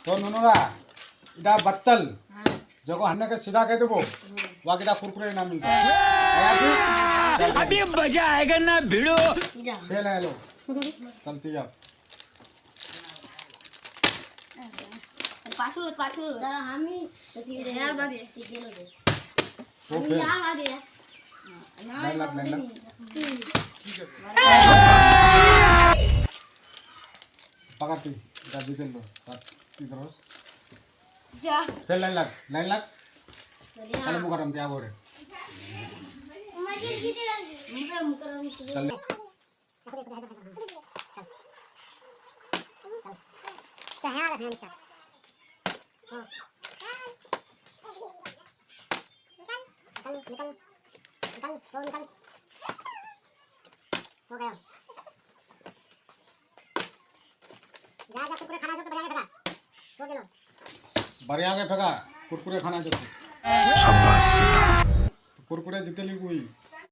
तो नुनुरा इटा बत्तल जगह हमने के सीधा कह देबो वाके दा कुरकुरे ना मिलता आया जी अभी मजा आएगा ना भिड़ो जा ले ले लो चलती जाओ पाछू पाछू जरा हामी तिकडे ह्या मागे ती गेलो ते ओके या मागे नाही लाग नाही लाग पकड़ती इटा दे लो इधर जा चल लाइन लाग चल मुकरम क्या बोल रहे माझे किती मुके मुकरम चल हो गया जा जा कुरकुरे खाना जो तो बढ़िया फेंका छोड़ दे लो बढ़िया के फेंका कुरकुरे खाना चाहिए कुरकुरे जितने भी कोई